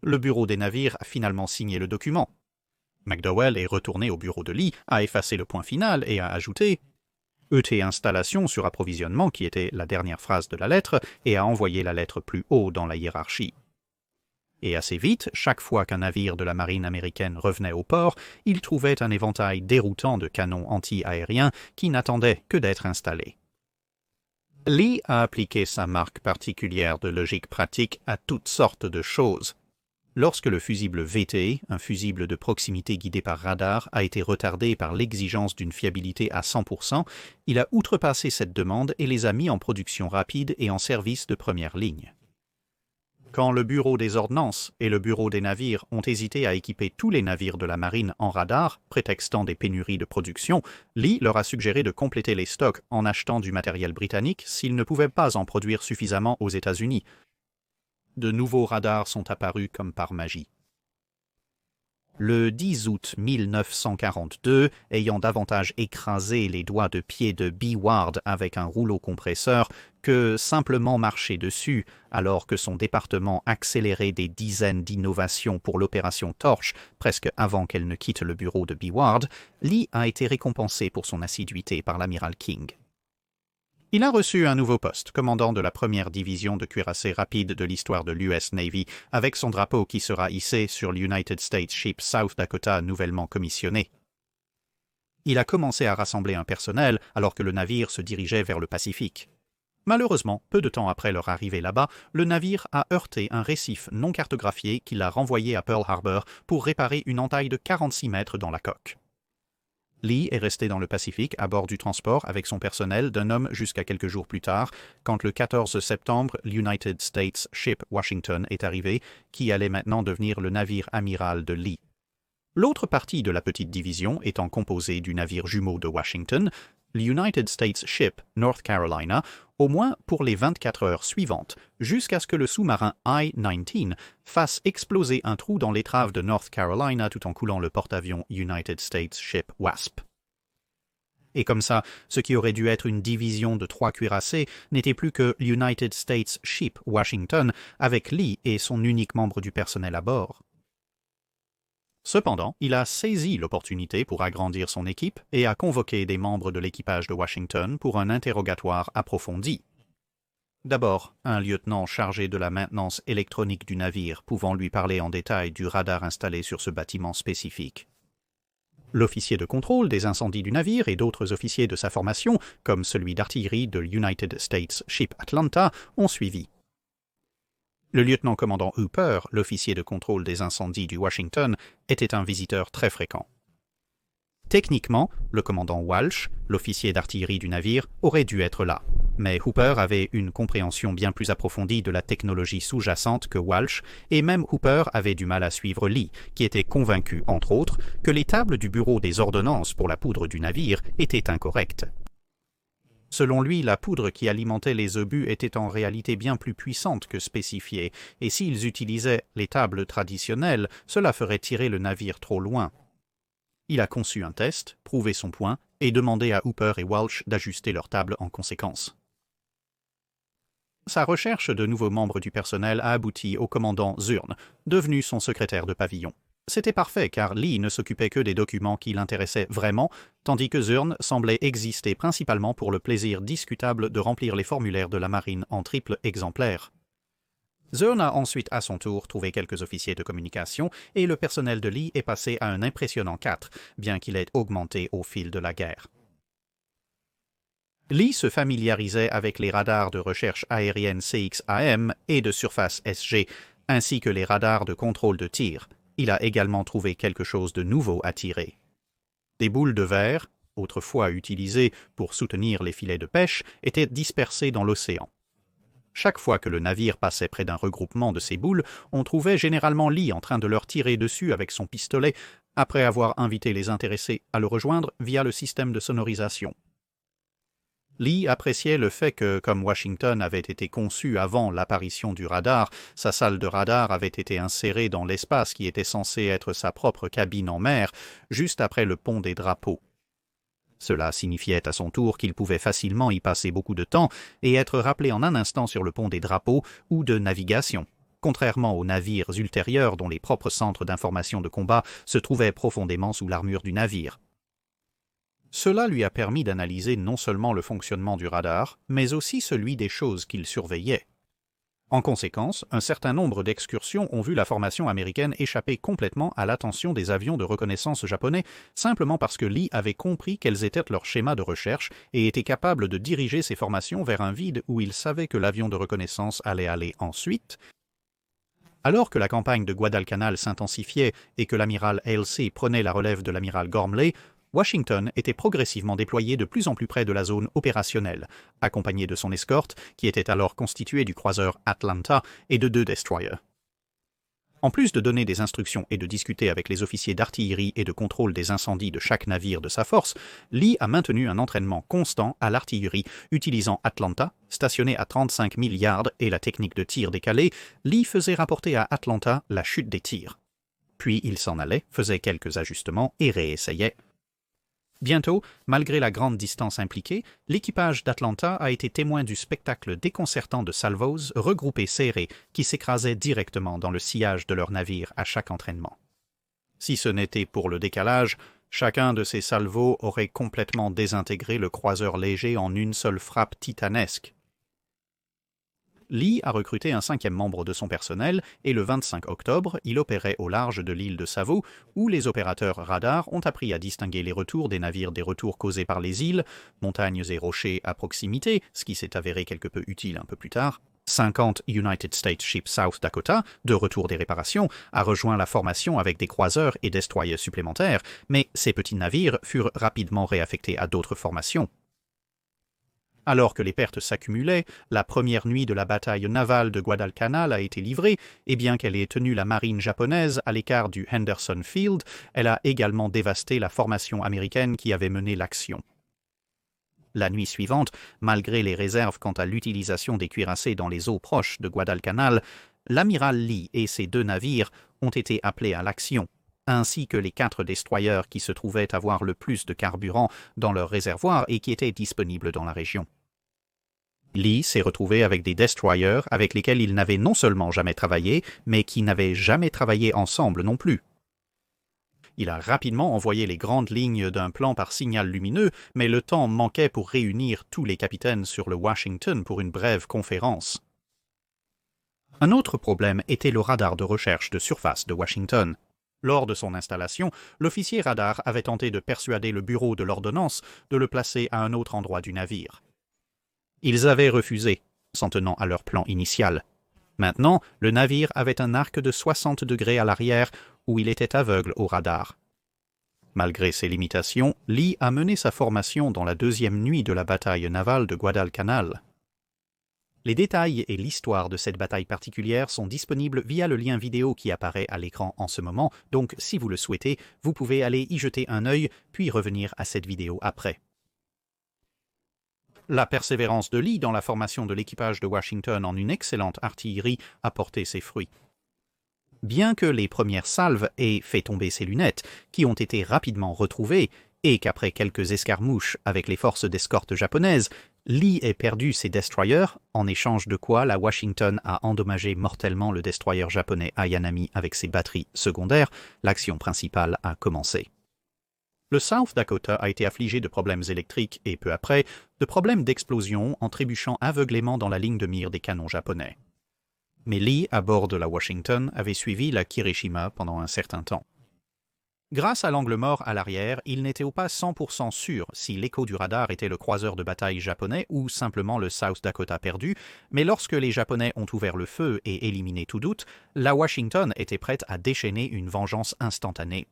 Le bureau des navires a finalement signé le document. McDowell est retourné au bureau de Lee, a effacé le point final et a ajouté « ET installation sur approvisionnement » qui était la dernière phrase de la lettre et a envoyé la lettre plus haut dans la hiérarchie. Et assez vite, chaque fois qu'un navire de la marine américaine revenait au port, il trouvait un éventail déroutant de canons anti-aériens qui n'attendaient que d'être installés. Lee a appliqué sa marque particulière de logique pratique à toutes sortes de choses. Lorsque le fusible VT, un fusible de proximité guidé par radar, a été retardé par l'exigence d'une fiabilité à 100%, il a outrepassé cette demande et les a mis en production rapide et en service de première ligne. Quand le bureau des ordnances et le bureau des navires ont hésité à équiper tous les navires de la marine en radar, prétextant des pénuries de production, Lee leur a suggéré de compléter les stocks en achetant du matériel britannique s'ils ne pouvaient pas en produire suffisamment aux États-Unis. De nouveaux radars sont apparus comme par magie. Le 10 août 1942, ayant davantage écrasé les doigts de pied de Ward avec un rouleau compresseur que simplement marcher dessus, alors que son département accélérait des dizaines d'innovations pour l'opération Torch presque avant qu'elle ne quitte le bureau de Ward, Lee a été récompensé pour son assiduité par l'amiral King. Il a reçu un nouveau poste, commandant de la première division de cuirassés rapides de l'histoire de l'US Navy, avec son drapeau qui sera hissé sur l'United States Ship South Dakota nouvellement commissionné. Il a commencé à rassembler un personnel alors que le navire se dirigeait vers le Pacifique. Malheureusement, peu de temps après leur arrivée là-bas, le navire a heurté un récif non cartographié qui l'a renvoyé à Pearl Harbor pour réparer une entaille de 46 mètres dans la coque. Lee est resté dans le Pacifique à bord du transport avec son personnel d'un homme jusqu'à quelques jours plus tard, quand le 14 septembre, l'United States Ship Washington est arrivé, qui allait maintenant devenir le navire amiral de Lee. L'autre partie de la petite division étant composée du navire jumeau de Washington, l'United States Ship North Carolina, au moins pour les 24 heures suivantes, jusqu'à ce que le sous-marin I-19 fasse exploser un trou dans l'étrave de North Carolina tout en coulant le porte-avions United States Ship Wasp. Et comme ça, ce qui aurait dû être une division de 3 cuirassés n'était plus que l'United States Ship Washington avec Lee et son unique membre du personnel à bord. Cependant, il a saisi l'opportunité pour agrandir son équipe et a convoqué des membres de l'équipage de Washington pour un interrogatoire approfondi. D'abord, un lieutenant chargé de la maintenance électronique du navire pouvant lui parler en détail du radar installé sur ce bâtiment spécifique. L'officier de contrôle des incendies du navire et d'autres officiers de sa formation, comme celui d'artillerie de l'United States Ship Atlanta, ont suivi. Le lieutenant-commandant Hooper, l'officier de contrôle des incendies du Washington, était un visiteur très fréquent. Techniquement, le commandant Walsh, l'officier d'artillerie du navire, aurait dû être là, mais Hooper avait une compréhension bien plus approfondie de la technologie sous-jacente que Walsh, et même Hooper avait du mal à suivre Lee, qui était convaincu, entre autres, que les tables du bureau des ordonnances pour la poudre du navire étaient incorrectes. Selon lui, la poudre qui alimentait les obus était en réalité bien plus puissante que spécifiée, et s'ils utilisaient les tables traditionnelles, cela ferait tirer le navire trop loin. Il a conçu un test, prouvé son point, et demandé à Hooper et Walsh d'ajuster leurs tables en conséquence. Sa recherche de nouveaux membres du personnel a abouti au commandant Zurn, devenu son secrétaire de pavillon. C'était parfait car Lee ne s'occupait que des documents qui l'intéressaient vraiment, tandis que Zurn semblait exister principalement pour le plaisir discutable de remplir les formulaires de la marine en triple exemplaire. Zurn a ensuite à son tour trouvé quelques officiers de communication et le personnel de Lee est passé à un impressionnant 4, bien qu'il ait augmenté au fil de la guerre. Lee se familiarisait avec les radars de recherche aérienne CX-AM et de surface SG, ainsi que les radars de contrôle de tir. Il a également trouvé quelque chose de nouveau à tirer. Des boules de verre, autrefois utilisées pour soutenir les filets de pêche, étaient dispersées dans l'océan. Chaque fois que le navire passait près d'un regroupement de ces boules, on trouvait généralement Lee en train de leur tirer dessus avec son pistolet, après avoir invité les intéressés à le rejoindre via le système de sonorisation. Lee appréciait le fait que, comme Washington avait été conçu avant l'apparition du radar, sa salle de radar avait été insérée dans l'espace qui était censé être sa propre cabine en mer, juste après le pont des drapeaux. Cela signifiait à son tour qu'il pouvait facilement y passer beaucoup de temps et être rappelé en un instant sur le pont des drapeaux ou de navigation, contrairement aux navires ultérieurs dont les propres centres d'information de combat se trouvaient profondément sous l'armure du navire. Cela lui a permis d'analyser non seulement le fonctionnement du radar, mais aussi celui des choses qu'il surveillait. En conséquence, un certain nombre d'excursions ont vu la formation américaine échapper complètement à l'attention des avions de reconnaissance japonais, simplement parce que Lee avait compris quels étaient leurs schémas de recherche et était capable de diriger ces formations vers un vide où il savait que l'avion de reconnaissance allait aller ensuite. Alors que la campagne de Guadalcanal s'intensifiait et que l'amiral Halsey prenait la relève de l'amiral Gormley, Washington était progressivement déployé de plus en plus près de la zone opérationnelle, accompagné de son escorte, qui était alors constituée du croiseur Atlanta et de 2 destroyers. En plus de donner des instructions et de discuter avec les officiers d'artillerie et de contrôle des incendies de chaque navire de sa force, Lee a maintenu un entraînement constant à l'artillerie, utilisant Atlanta, stationné à 35 000 yards et la technique de tir décalé. Lee faisait rapporter à Atlanta la chute des tirs. Puis il s'en allait, faisait quelques ajustements et réessayait. Bientôt, malgré la grande distance impliquée, l'équipage d'Atlanta a été témoin du spectacle déconcertant de salvos regroupés serrés qui s'écrasaient directement dans le sillage de leur navire à chaque entraînement. Si ce n'était pour le décalage, chacun de ces salvos aurait complètement désintégré le croiseur léger en une seule frappe titanesque. Lee a recruté un 5e membre de son personnel et le 25 octobre, il opérait au large de l'île de Savo, où les opérateurs radars ont appris à distinguer les retours des navires des retours causés par les îles, montagnes et rochers à proximité, ce qui s'est avéré quelque peu utile un peu plus tard. 50 United States Ship South Dakota, de retour des réparations, a rejoint la formation avec des croiseurs et destroyers supplémentaires, mais ces petits navires furent rapidement réaffectés à d'autres formations. Alors que les pertes s'accumulaient, la première nuit de la bataille navale de Guadalcanal a été livrée, et bien qu'elle ait tenu la marine japonaise à l'écart du Henderson Field, elle a également dévasté la formation américaine qui avait mené l'action. La nuit suivante, malgré les réserves quant à l'utilisation des cuirassés dans les eaux proches de Guadalcanal, l'amiral Lee et ses 2 navires ont été appelés à l'action, ainsi que les 4 destroyers qui se trouvaient avoir le plus de carburant dans leur réservoir et qui étaient disponibles dans la région. Lee s'est retrouvé avec des destroyers avec lesquels il n'avait non seulement jamais travaillé, mais qui n'avaient jamais travaillé ensemble non plus. Il a rapidement envoyé les grandes lignes d'un plan par signal lumineux, mais le temps manquait pour réunir tous les capitaines sur le Washington pour une brève conférence. Un autre problème était le radar de recherche de surface de Washington. Lors de son installation, l'officier radar avait tenté de persuader le bureau de l'ordonnance de le placer à un autre endroit du navire. Ils avaient refusé, s'en tenant à leur plan initial. Maintenant, le navire avait un arc de 60 degrés à l'arrière où il était aveugle au radar. Malgré ces limitations, Lee a mené sa formation dans la 2e nuit de la bataille navale de Guadalcanal. Les détails et l'histoire de cette bataille particulière sont disponibles via le lien vidéo qui apparaît à l'écran en ce moment, donc si vous le souhaitez, vous pouvez aller y jeter un œil, puis revenir à cette vidéo après. La persévérance de Lee dans la formation de l'équipage de Washington en une excellente artillerie a porté ses fruits. Bien que les premières salves aient fait tomber ses lunettes, qui ont été rapidement retrouvées, et qu'après quelques escarmouches avec les forces d'escorte japonaises, Lee ait perdu ses destroyers, en échange de quoi la Washington a endommagé mortellement le destroyer japonais Ayanami avec ses batteries secondaires, l'action principale a commencé. Le South Dakota a été affligé de problèmes électriques et, peu après, de problèmes d'explosion en trébuchant aveuglément dans la ligne de mire des canons japonais. Mais Lee, à bord de la Washington, avait suivi la Kirishima pendant un certain temps. Grâce à l'angle mort à l'arrière, il n'était pas 100% sûr si l'écho du radar était le croiseur de bataille japonais ou simplement le South Dakota perdu, mais lorsque les Japonais ont ouvert le feu et éliminé tout doute, la Washington était prête à déchaîner une vengeance instantanée.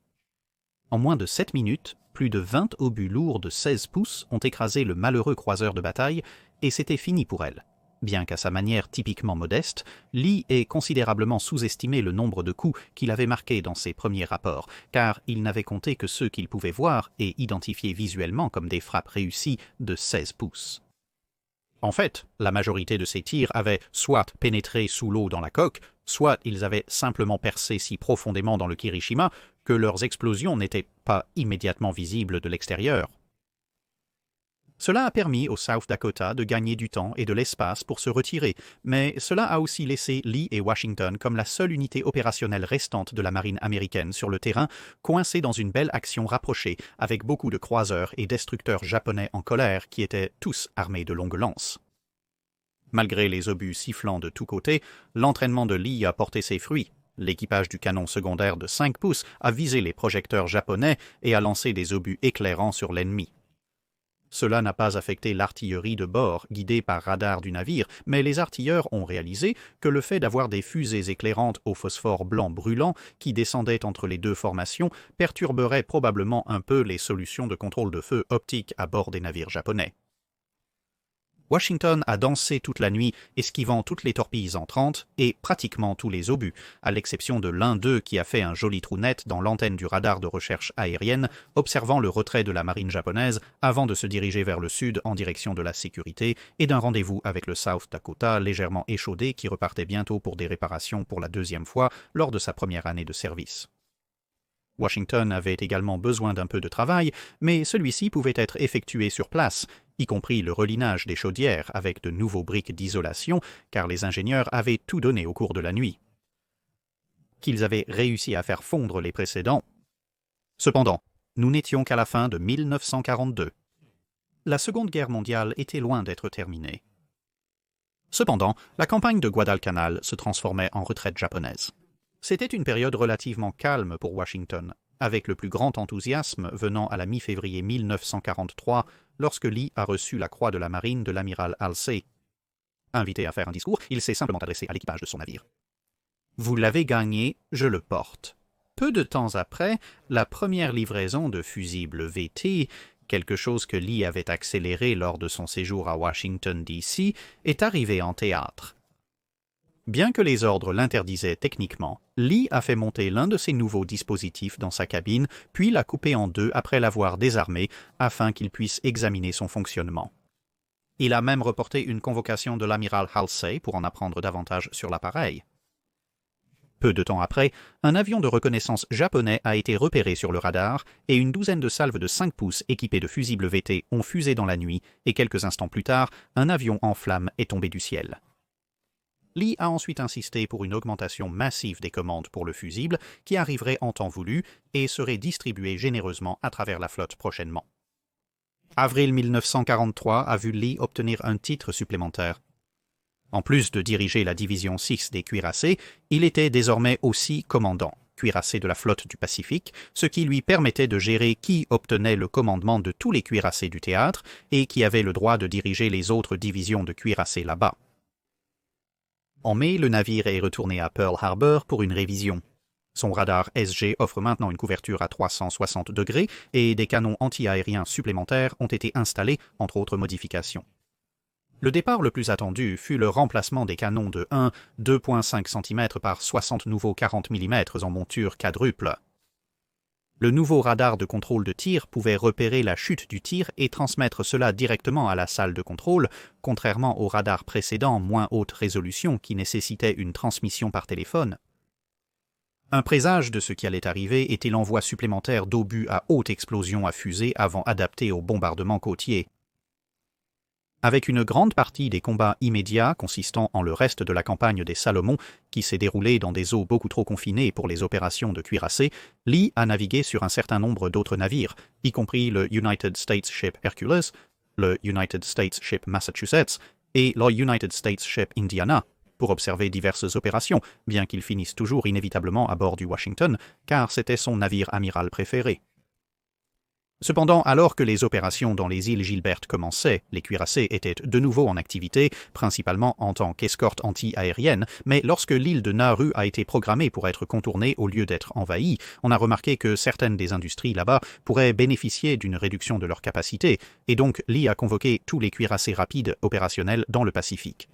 En moins de 7 minutes, plus de 20 obus lourds de 16 pouces ont écrasé le malheureux croiseur de bataille, et c'était fini pour elle. Bien qu'à sa manière typiquement modeste, Lee ait considérablement sous-estimé le nombre de coups qu'il avait marqués dans ses premiers rapports, car il n'avait compté que ceux qu'il pouvait voir et identifier visuellement comme des frappes réussies de 16 pouces. En fait, la majorité de ces tirs avaient soit pénétré sous l'eau dans la coque, soit ils avaient simplement percé si profondément dans le Kirishima que leurs explosions n'étaient pas immédiatement visibles de l'extérieur. Cela a permis au South Dakota de gagner du temps et de l'espace pour se retirer, mais cela a aussi laissé Lee et Washington comme la seule unité opérationnelle restante de la marine américaine sur le terrain, coincée dans une belle action rapprochée, avec beaucoup de croiseurs et destructeurs japonais en colère qui étaient tous armés de longues lances. Malgré les obus sifflants de tous côtés, l'entraînement de Lee a porté ses fruits. L'équipage du canon secondaire de 5 pouces a visé les projecteurs japonais et a lancé des obus éclairants sur l'ennemi. Cela n'a pas affecté l'artillerie de bord, guidée par radar du navire, mais les artilleurs ont réalisé que le fait d'avoir des fusées éclairantes au phosphore blanc brûlant qui descendaient entre les deux formations perturberait probablement un peu les solutions de contrôle de feu optique à bord des navires japonais. Washington a dansé toute la nuit, esquivant toutes les torpilles entrantes et pratiquement tous les obus, à l'exception de l'un d'eux qui a fait un joli trou net dans l'antenne du radar de recherche aérienne, observant le retrait de la marine japonaise avant de se diriger vers le sud en direction de la sécurité et d'un rendez-vous avec le South Dakota légèrement échaudé qui repartait bientôt pour des réparations pour la deuxième fois lors de sa première année de service. Washington avait également besoin d'un peu de travail, mais celui-ci pouvait être effectué sur place, y compris le relinage des chaudières avec de nouveaux briques d'isolation, car les ingénieurs avaient tout donné au cours de la nuit. Qu'ils avaient réussi à faire fondre les précédents. Cependant, nous n'étions qu'à la fin de 1942. La Seconde Guerre mondiale était loin d'être terminée. Cependant, la campagne de Guadalcanal se transformait en retraite japonaise. C'était une période relativement calme pour Washington, avec le plus grand enthousiasme venant à la mi-février 1943, lorsque Lee a reçu la croix de la marine de l'amiral Halsey. Invité à faire un discours, il s'est simplement adressé à l'équipage de son navire. « Vous l'avez gagné, je le porte. » Peu de temps après, la première livraison de fusibles VT, quelque chose que Lee avait accéléré lors de son séjour à Washington, D.C., est arrivée en théâtre. Bien que les ordres l'interdisaient techniquement, Lee a fait monter l'un de ses nouveaux dispositifs dans sa cabine, puis l'a coupé en deux après l'avoir désarmé, afin qu'il puisse examiner son fonctionnement. Il a même reporté une convocation de l'amiral Halsey pour en apprendre davantage sur l'appareil. Peu de temps après, un avion de reconnaissance japonais a été repéré sur le radar et une douzaine de salves de 5 pouces équipées de fusibles VT ont fusé dans la nuit et quelques instants plus tard, un avion en flammes est tombé du ciel. Lee a ensuite insisté pour une augmentation massive des commandes pour le fusible qui arriverait en temps voulu et serait distribuée généreusement à travers la flotte prochainement. Avril 1943 a vu Lee obtenir un titre supplémentaire. En plus de diriger la division 6 des cuirassés, il était désormais aussi commandant, cuirassé de la flotte du Pacifique, ce qui lui permettait de gérer qui obtenait le commandement de tous les cuirassés du théâtre et qui avait le droit de diriger les autres divisions de cuirassés là-bas. En mai, le navire est retourné à Pearl Harbor pour une révision. Son radar SG offre maintenant une couverture à 360 degrés et des canons anti-aériens supplémentaires ont été installés, entre autres modifications. Le départ le plus attendu fut le remplacement des canons de 2,5 cm par 60 nouveaux 40 mm en monture quadruple. Le nouveau radar de contrôle de tir pouvait repérer la chute du tir et transmettre cela directement à la salle de contrôle, contrairement au radar précédent moins haute résolution qui nécessitait une transmission par téléphone. Un présage de ce qui allait arriver était l'envoi supplémentaire d'obus à haute explosion à fusée avant adaptés au bombardement côtier. Avec une grande partie des combats immédiats consistant en le reste de la campagne des Salomon, qui s'est déroulée dans des eaux beaucoup trop confinées pour les opérations de cuirassés, Lee a navigué sur un certain nombre d'autres navires, y compris le United States Ship Hercules, le United States Ship Massachusetts et le United States Ship Indiana, pour observer diverses opérations, bien qu'il finisse toujours inévitablement à bord du Washington, car c'était son navire amiral préféré. Cependant, alors que les opérations dans les îles Gilbert commençaient, les cuirassés étaient de nouveau en activité, principalement en tant qu'escorte anti-aérienne, mais lorsque l'île de Nauru a été programmée pour être contournée au lieu d'être envahie, on a remarqué que certaines des industries là-bas pourraient bénéficier d'une réduction de leur capacité, et donc Lee a convoqué tous les cuirassés rapides opérationnels dans le Pacifique.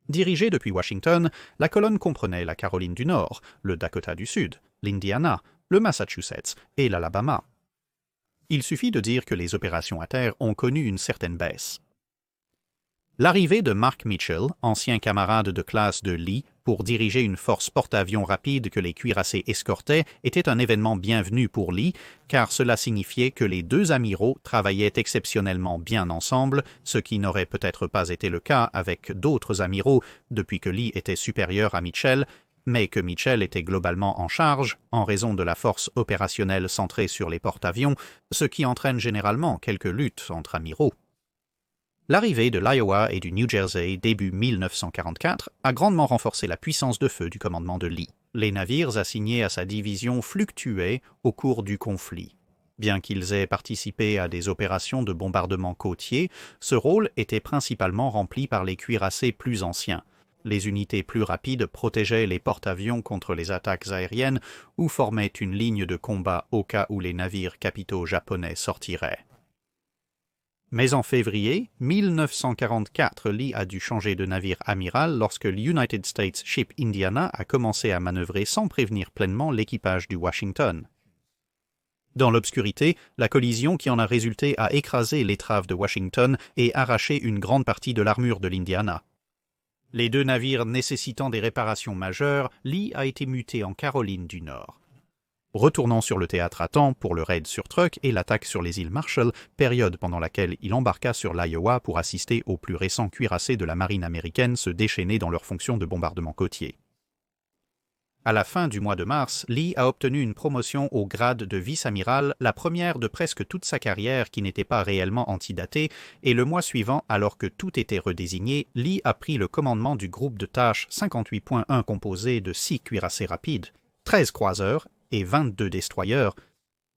Dirigée depuis Washington, la colonne comprenait la Caroline du Nord, le Dakota du Sud, l'Indiana, le Massachusetts et l'Alabama. Il suffit de dire que les opérations à terre ont connu une certaine baisse. L'arrivée de Mark Mitchell, ancien camarade de classe de Lee, pour diriger une force porte-avions rapide que les cuirassés escortaient était un événement bienvenu pour Lee, car cela signifiait que les deux amiraux travaillaient exceptionnellement bien ensemble, ce qui n'aurait peut-être pas été le cas avec d'autres amiraux depuis que Lee était supérieur à Mitchell, mais que Mitchell était globalement en charge, en raison de la force opérationnelle centrée sur les porte-avions, ce qui entraîne généralement quelques luttes entre amiraux. L'arrivée de l'Iowa et du New Jersey début 1944 a grandement renforcé la puissance de feu du commandement de Lee. Les navires assignés à sa division fluctuaient au cours du conflit. Bien qu'ils aient participé à des opérations de bombardement côtier, ce rôle était principalement rempli par les cuirassés plus anciens. Les unités plus rapides protégeaient les porte-avions contre les attaques aériennes ou formaient une ligne de combat au cas où les navires capitaux japonais sortiraient. Mais en février 1944, Lee a dû changer de navire amiral lorsque l'United States Ship Indiana a commencé à manœuvrer sans prévenir pleinement l'équipage du Washington. Dans l'obscurité, la collision qui en a résulté a écrasé l'étrave de Washington et arraché une grande partie de l'armure de l'Indiana. Les deux navires nécessitant des réparations majeures, Lee a été muté en Caroline du Nord. Retournant sur le théâtre à temps pour le raid sur Truk et l'attaque sur les îles Marshall, période pendant laquelle il embarqua sur l'Iowa pour assister aux plus récents cuirassés de la marine américaine se déchaîner dans leurs fonctions de bombardement côtier. À la fin du mois de mars, Lee a obtenu une promotion au grade de vice-amiral, la première de presque toute sa carrière qui n'était pas réellement antidatée, et le mois suivant, alors que tout était redésigné, Lee a pris le commandement du groupe de tâches 58.1 composé de 6 cuirassés rapides, 13 croiseurs et 22 destroyers,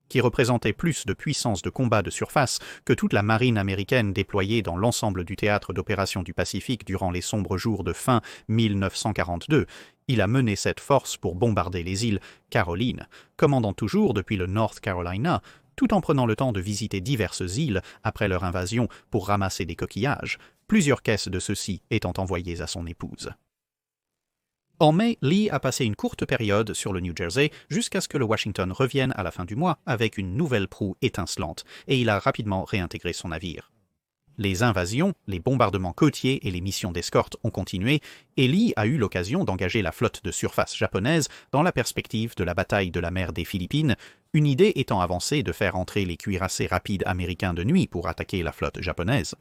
qui représentait plus de puissance de combat de surface que toute la marine américaine déployée dans l'ensemble du théâtre d'opérations du Pacifique durant les sombres jours de fin 1942. Il a mené cette force pour bombarder les îles Caroline, commandant toujours depuis le North Carolina, tout en prenant le temps de visiter diverses îles après leur invasion pour ramasser des coquillages, plusieurs caisses de ceux-ci étant envoyées à son épouse. En mai, Lee a passé une courte période sur le New Jersey jusqu'à ce que le Washington revienne à la fin du mois avec une nouvelle proue étincelante, et il a rapidement réintégré son navire. Les invasions, les bombardements côtiers et les missions d'escorte ont continué, et Lee a eu l'occasion d'engager la flotte de surface japonaise dans la perspective de la bataille de la mer des Philippines, une idée étant avancée de faire entrer les cuirassés rapides américains de nuit pour attaquer la flotte japonaise.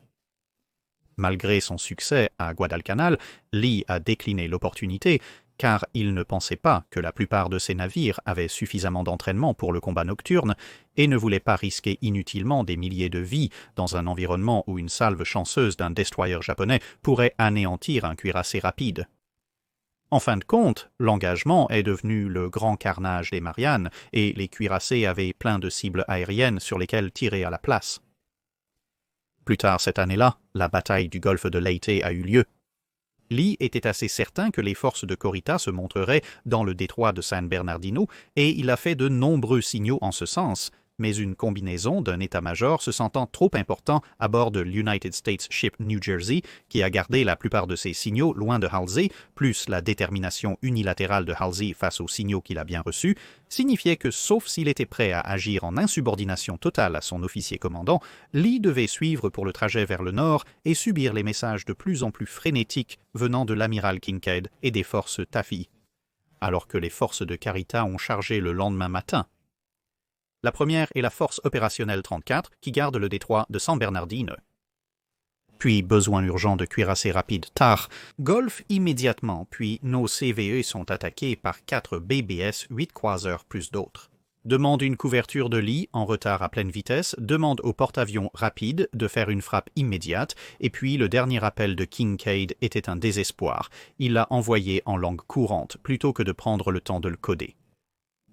Malgré son succès à Guadalcanal, Lee a décliné l'opportunité, car il ne pensait pas que la plupart de ses navires avaient suffisamment d'entraînement pour le combat nocturne et ne voulait pas risquer inutilement des milliers de vies dans un environnement où une salve chanceuse d'un destroyer japonais pourrait anéantir un cuirassé rapide. En fin de compte, l'engagement est devenu le grand carnage des Mariannes et les cuirassés avaient plein de cibles aériennes sur lesquelles tirer à la place. Plus tard cette année-là, la bataille du golfe de Leyte a eu lieu. Lee était assez certain que les forces de Kurita se montreraient dans le détroit de San Bernardino et il a fait de nombreux signaux en ce sens, mais une combinaison d'un état-major se sentant trop important à bord de l'United States Ship New Jersey, qui a gardé la plupart de ses signaux loin de Halsey, plus la détermination unilatérale de Halsey face aux signaux qu'il a bien reçus, signifiait que sauf s'il était prêt à agir en insubordination totale à son officier commandant, Lee devait suivre pour le trajet vers le nord et subir les messages de plus en plus frénétiques venant de l'amiral Kinkaid et des forces Taffy, alors que les forces de Kurita ont chargé le lendemain matin. La première est la force opérationnelle 34 qui garde le détroit de San Bernardino. Puis, besoin urgent de cuirassés rapides tard, Golfe immédiatement, puis nos CVE sont attaqués par 4 BBS 8 croiseurs plus d'autres. demande une couverture de Lee en retard à pleine vitesse, demande au porte-avions rapide de faire une frappe immédiate, et puis le dernier appel de Kincaid était un désespoir. Il l'a envoyé en langue courante, plutôt que de prendre le temps de le coder.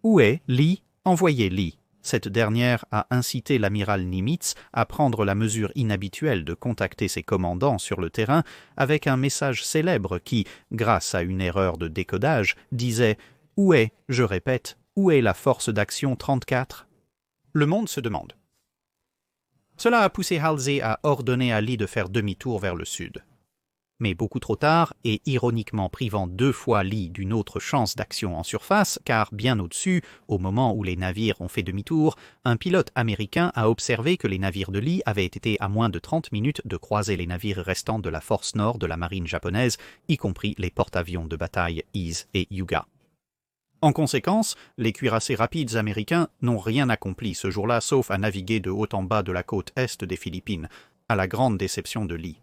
Où est Lee? Envoyez Lee. Cette dernière a incité l'amiral Nimitz à prendre la mesure inhabituelle de contacter ses commandants sur le terrain avec un message célèbre qui, grâce à une erreur de décodage, disait « Où est, je répète, où est la force d'action 34 ?» Le monde se demande. Cela a poussé Halsey à ordonner à Lee de faire demi-tour vers le sud. Mais beaucoup trop tard, et ironiquement privant 2 fois Lee d'une autre chance d'action en surface, car bien au-dessus, au moment où les navires ont fait demi-tour, un pilote américain a observé que les navires de Lee avaient été à moins de 30 minutes de croiser les navires restants de la force nord de la marine japonaise, y compris les porte-avions de bataille Ise et Hyuga. En conséquence, les cuirassés rapides américains n'ont rien accompli ce jour-là sauf à naviguer de haut en bas de la côte est des Philippines, à la grande déception de Lee.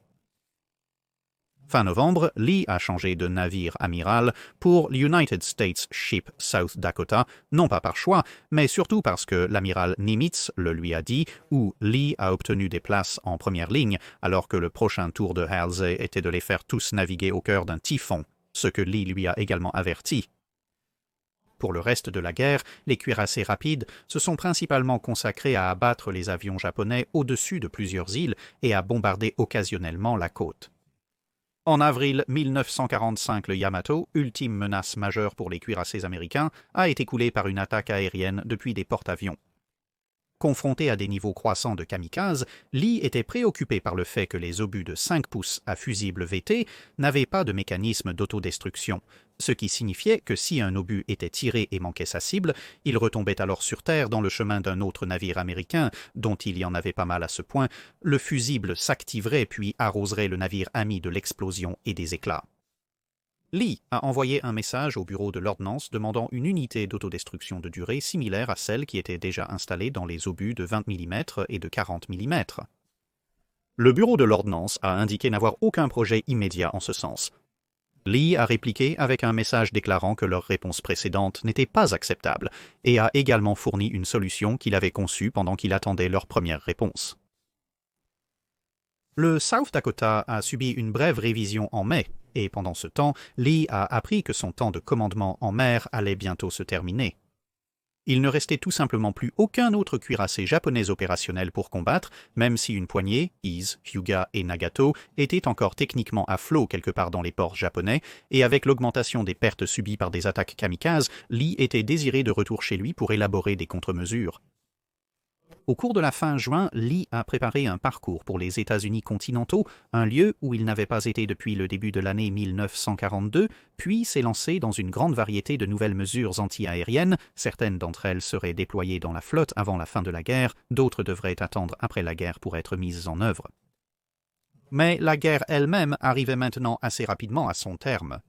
Fin novembre, Lee a changé de navire amiral pour l'United States Ship South Dakota, non pas par choix, mais surtout parce que l'amiral Nimitz le lui a dit, où Lee a obtenu des places en première ligne, alors que le prochain tour de Halsey était de les faire tous naviguer au cœur d'un typhon, ce que Lee lui a également averti. Pour le reste de la guerre, les cuirassés rapides se sont principalement consacrés à abattre les avions japonais au-dessus de plusieurs îles et à bombarder occasionnellement la côte. En avril 1945, le Yamato, ultime menace majeure pour les cuirassés américains, a été coulé par une attaque aérienne depuis des porte-avions. Confronté à des niveaux croissants de kamikazes, Lee était préoccupé par le fait que les obus de 5 pouces à fusible VT n'avaient pas de mécanisme d'autodestruction, ce qui signifiait que si un obus était tiré et manquait sa cible, il retombait alors sur terre dans le chemin d'un autre navire américain, dont il y en avait pas mal à ce point, le fusible s'activerait puis arroserait le navire ami de l'explosion et des éclats. Lee a envoyé un message au bureau de l'ordnance demandant une unité d'autodestruction de durée similaire à celle qui était déjà installée dans les obus de 20 mm et de 40 mm. Le bureau de l'ordnance a indiqué n'avoir aucun projet immédiat en ce sens. Lee a répliqué avec un message déclarant que leur réponse précédente n'était pas acceptable et a également fourni une solution qu'il avait conçue pendant qu'il attendait leur première réponse. Le South Dakota a subi une brève révision en mai, et pendant ce temps, Lee a appris que son temps de commandement en mer allait bientôt se terminer. Il ne restait tout simplement plus aucun autre cuirassé japonais opérationnel pour combattre, même si une poignée, Ise, Hyuga et Nagato, étaient encore techniquement à flot quelque part dans les ports japonais, et avec l'augmentation des pertes subies par des attaques kamikazes, Lee était désiré de retour chez lui pour élaborer des contre-mesures. Au cours de la fin juin, Lee a préparé un parcours pour les États-Unis continentaux, un lieu où il n'avait pas été depuis le début de l'année 1942, puis s'est lancé dans une grande variété de nouvelles mesures anti-aériennes. Certaines d'entre elles seraient déployées dans la flotte avant la fin de la guerre, d'autres devraient attendre après la guerre pour être mises en œuvre. Mais la guerre elle-même arrivait maintenant assez rapidement à son terme.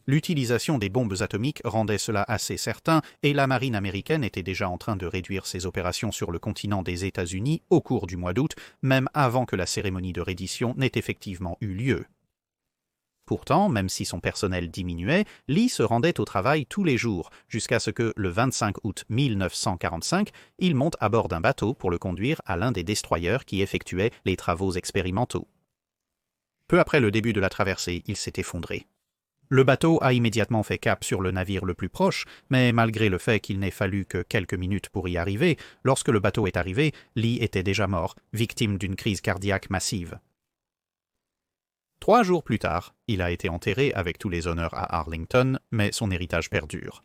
L'utilisation des bombes atomiques rendait cela assez certain et la marine américaine était déjà en train de réduire ses opérations sur le continent des États-Unis au cours du mois d'août, même avant que la cérémonie de reddition n'ait effectivement eu lieu. Pourtant, même si son personnel diminuait, Lee se rendait au travail tous les jours, jusqu'à ce que, le 25 août 1945, il monte à bord d'un bateau pour le conduire à l'un des destroyers qui effectuaient les travaux expérimentaux. Peu après le début de la traversée, il s'est effondré. Le bateau a immédiatement fait cap sur le navire le plus proche, mais malgré le fait qu'il n'ait fallu que quelques minutes pour y arriver, lorsque le bateau est arrivé, Lee était déjà mort, victime d'une crise cardiaque massive. 3 jours plus tard, il a été enterré avec tous les honneurs à Arlington, mais son héritage perdure.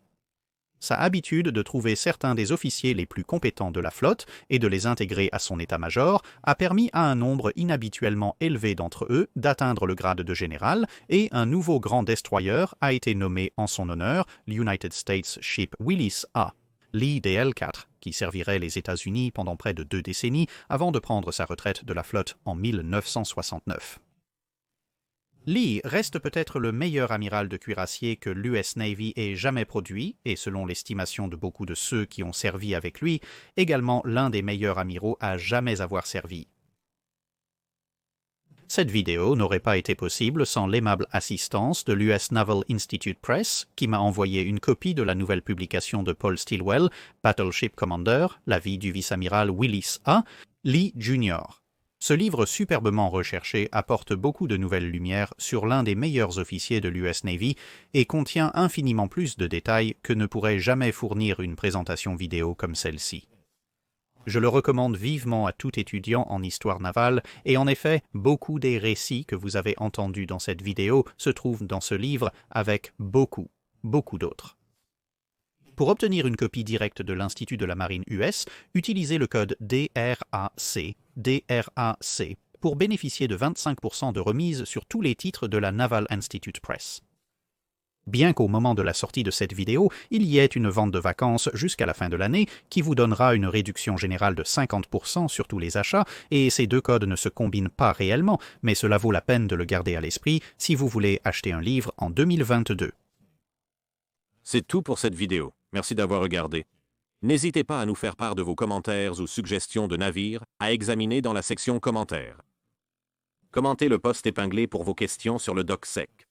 Sa habitude de trouver certains des officiers les plus compétents de la flotte et de les intégrer à son état-major a permis à un nombre inhabituellement élevé d'entre eux d'atteindre le grade de général et un nouveau grand destroyer a été nommé en son honneur l'United States Ship Willis A, Lee DL-4, qui servirait les États-Unis pendant près de 2 décennies avant de prendre sa retraite de la flotte en 1969. Lee reste peut-être le meilleur amiral de cuirassier que l'US Navy ait jamais produit, et selon l'estimation de beaucoup de ceux qui ont servi avec lui, également l'un des meilleurs amiraux à jamais avoir servi. Cette vidéo n'aurait pas été possible sans l'aimable assistance de l'US Naval Institute Press, qui m'a envoyé une copie de la nouvelle publication de Paul Stilwell, Battleship Commander, la vie du vice-amiral Willis A. Lee Jr. Ce livre superbement recherché apporte beaucoup de nouvelles lumières sur l'un des meilleurs officiers de l'US Navy et contient infiniment plus de détails que ne pourrait jamais fournir une présentation vidéo comme celle-ci. Je le recommande vivement à tout étudiant en histoire navale, et en effet, beaucoup des récits que vous avez entendus dans cette vidéo se trouvent dans ce livre avec beaucoup d'autres. Pour obtenir une copie directe de l'Institut de la Marine US, utilisez le code DRAC pour bénéficier de 25% de remise sur tous les titres de la Naval Institute Press. Bien qu'au moment de la sortie de cette vidéo, il y ait une vente de vacances jusqu'à la fin de l'année qui vous donnera une réduction générale de 50% sur tous les achats, et ces deux codes ne se combinent pas réellement, mais cela vaut la peine de le garder à l'esprit si vous voulez acheter un livre en 2022. C'est tout pour cette vidéo. Merci d'avoir regardé. N'hésitez pas à nous faire part de vos commentaires ou suggestions de navires à examiner dans la section commentaires. Commentez le post épinglé pour vos questions sur le DocSec.